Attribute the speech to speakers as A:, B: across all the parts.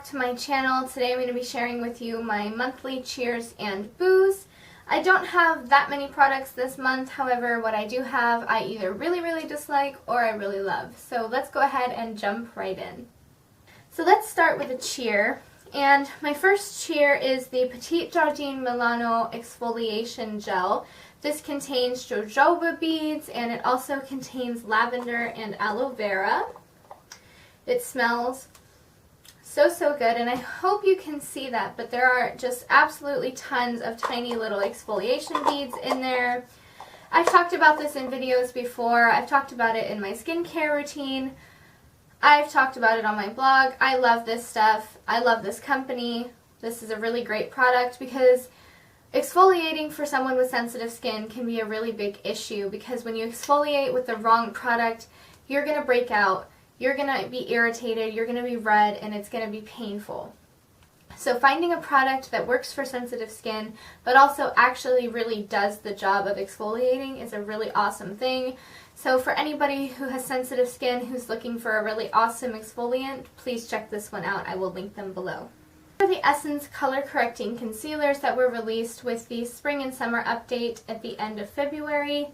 A: to my channel. Today I'm going to be sharing with you my monthly cheers and boos. I don't have that many products this month, however what I do have I either really dislike or I really love. So let's go ahead and jump right in. So let's start with a cheer, and my first cheer is the Petite Jardin Milano Exfoliation Gel. This contains jojoba beads and it also contains lavender and aloe vera. It smells so good, and I hope you can see that, but there are just absolutely tons of tiny little exfoliation beads in there. I've talked about this in videos before. I've talked about it in my skincare routine. I've talked about it on my blog. I love this stuff. I love this company. This is a really great product because exfoliating for someone with sensitive skin can be a really big issue, because when you exfoliate with the wrong product, you're going to break out. You're going to be irritated, you're going to be red, and it's going to be painful. So finding a product that works for sensitive skin, but also actually really does the job of exfoliating is a really awesome thing. So for anybody who has sensitive skin who's looking for a really awesome exfoliant, please check this one out. I will link them below. For the Essence Color Correcting Concealers that were released with the Spring and Summer update at the end of February,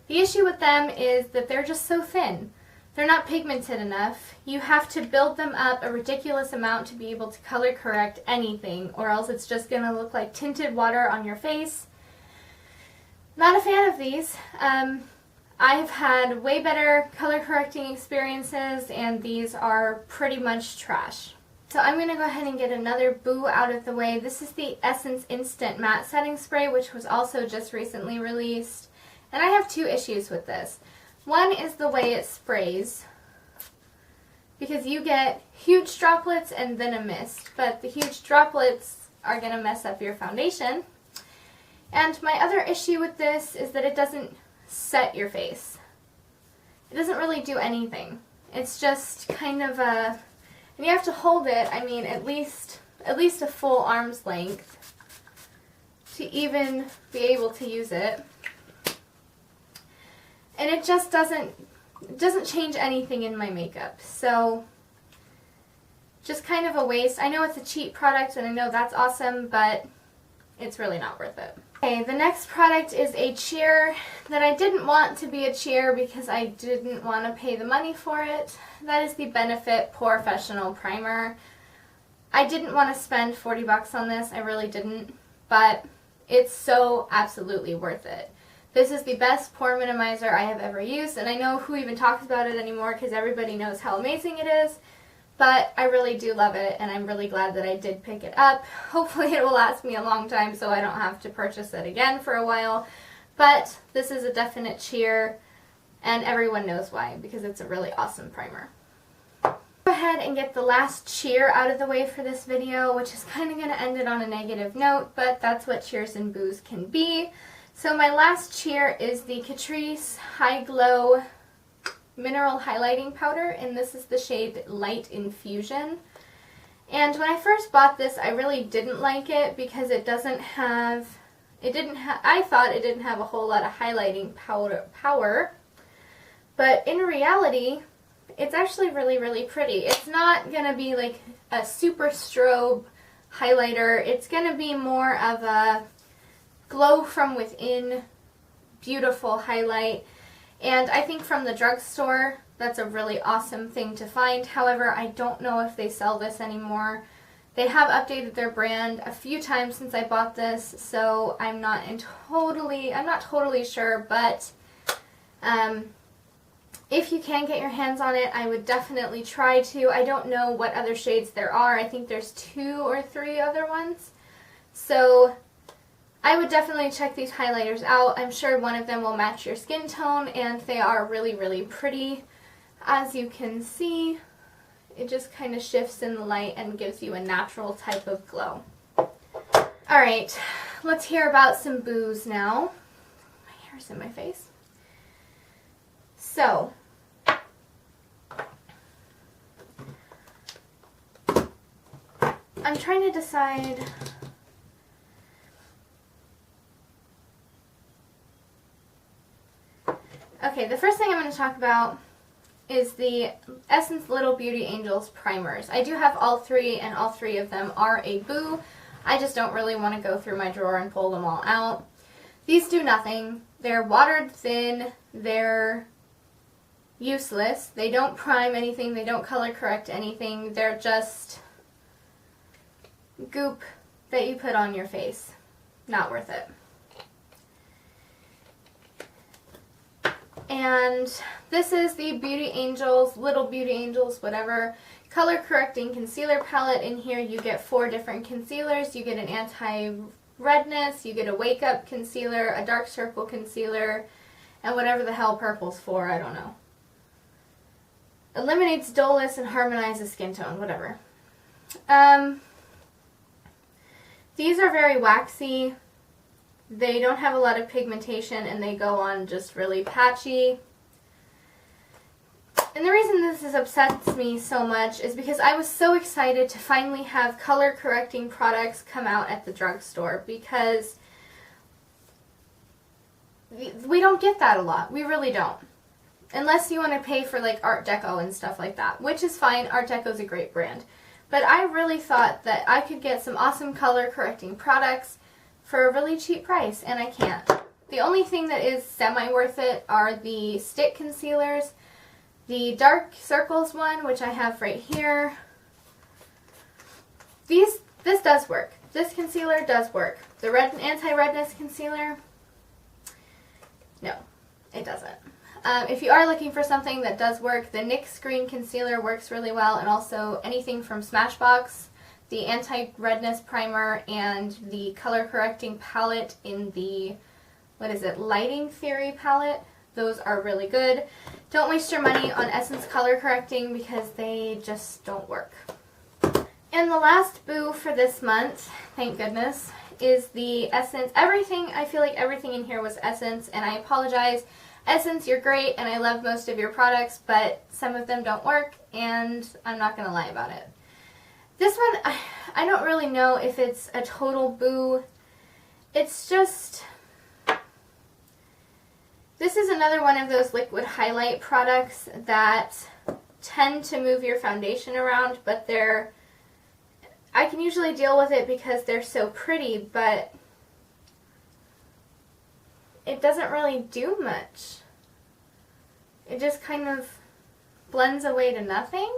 A: the issue with them is that they're just so thin. They're not pigmented enough. You have to build them up a ridiculous amount to be able to color correct anything, or else it's just going to look like tinted water on your face. Not a fan of these. I've had way better color correcting experiences, and these are pretty much trash. So I'm going to go ahead and get another boo out of the way. This is the Essence Instant Matte Setting Spray, which was also just recently released. And I have two issues with this. One is the way it sprays, because you get huge droplets and then a mist, but the huge droplets are going to mess up your foundation. And my other issue with this is that it doesn't set your face. It doesn't really do anything. It's just kind of a, and you have to hold it, I mean, at least a full arm's length to even be able to use it. And it just doesn't change anything in my makeup. So just kind of a waste. I know it's a cheap product and I know that's awesome, but it's really not worth it. Okay, the next product is a cheer that I didn't want to be a cheer because I didn't want to pay the money for it. That is the Benefit Professional Primer. I didn't want to spend 40 bucks on this, I really didn't, but it's so absolutely worth it. This is the best pore minimizer I have ever used, and I know who even talks about it anymore because everybody knows how amazing it is, but I really do love it, and I'm really glad that I did pick it up. Hopefully it will last me a long time so I don't have to purchase it again for a while, but this is a definite cheer, and everyone knows why, because it's a really awesome primer. Go ahead and get the last cheer out of the way for this video, which is kind of going to end it on a negative note, but that's what cheers and boos can be. So my last cheer is the Catrice High Glow Mineral Highlighting Powder, and this is the shade Light Infusion. And when I first bought this, I really didn't like it because I thought it didn't have a whole lot of highlighting power, but in reality, it's actually really pretty. It's not going to be like a super strobe highlighter. It's going to be more of a glow from within, beautiful highlight, and I think from the drugstore that's a really awesome thing to find. However, I don't know if they sell this anymore. They have updated their brand a few times since I bought this, so I'm not totally sure, but if you can get your hands on it, I would definitely try to. I don't know what other shades there are. I think there's 2 or 3 other ones, so I would definitely check these highlighters out. I'm sure one of them will match your skin tone, and they are really pretty. As you can see, it just kind of shifts in the light and gives you a natural type of glow. Alright, let's hear about some boos now. My hair's in my face. So, I'm trying to decide Okay, the first thing I'm going to talk about is the Essence Little Beauty Angels primers. I do have all three, and all three of them are a boo. I just don't really want to go through my drawer and pull them all out. These do nothing. They're watered thin. They're useless. They don't prime anything. They don't color correct anything. They're just goop that you put on your face. Not worth it. And this is the Beauty Angels, Little Beauty Angels, whatever, color correcting concealer palette. In here you get 4 different concealers. You get an anti-redness, you get a wake up concealer, a dark circle concealer, and whatever the hell purple's for, I don't know. Eliminates dullness and harmonizes skin tone, whatever. These are very waxy. They don't have a lot of pigmentation, and they go on just really patchy. And the reason this upsets me so much is because I was so excited to finally have color correcting products come out at the drugstore, because we don't get that a lot. We really don't. Unless you want to pay for like Art Deco and stuff like that, which is fine. Art Deco is a great brand. But I really thought that I could get some awesome color correcting products for a really cheap price, and I can't. The only thing that is semi worth it are the stick concealers. The Dark Circles one, which I have right here. This does work. This concealer does work. The anti-redness concealer, no, it doesn't. If you are looking for something that does work, the NYX Green Concealer works really well, and also anything from Smashbox, the anti-redness primer, and the color correcting palette in the, Lighting Theory palette. Those are really good. Don't waste your money on Essence color correcting because they just don't work. And the last boo for this month, thank goodness, is the Essence. I feel like everything in here was Essence, and I apologize. Essence, you're great, and I love most of your products, but some of them don't work, and I'm not going to lie about it. This one, I don't really know if it's a total boo. It's just, this is another one of those liquid highlight products that tend to move your foundation around, but I can usually deal with it because they're so pretty, but it doesn't really do much. It just kind of blends away to nothing.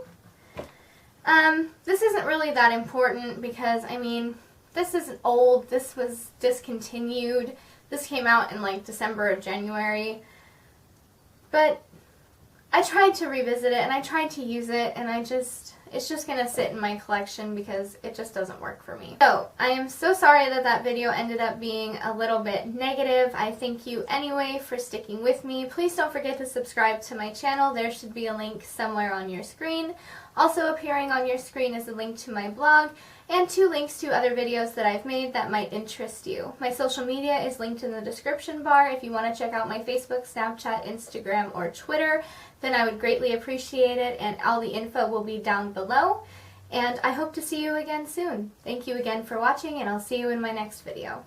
A: This isn't really that important because, I mean, this isn't old. This was discontinued. This came out in like December or January. But I tried to revisit it and I tried to use it, and it's just going to sit in my collection because it just doesn't work for me. So, I am so sorry that video ended up being a little bit negative. I thank you anyway for sticking with me. Please don't forget to subscribe to my channel. There should be a link somewhere on your screen. Also appearing on your screen is a link to my blog and 2 links to other videos that I've made that might interest you. My social media is linked in the description bar. If you want to check out my Facebook, Snapchat, Instagram, or Twitter, then I would greatly appreciate it, and all the info will be down below. And I hope to see you again soon. Thank you again for watching, and I'll see you in my next video.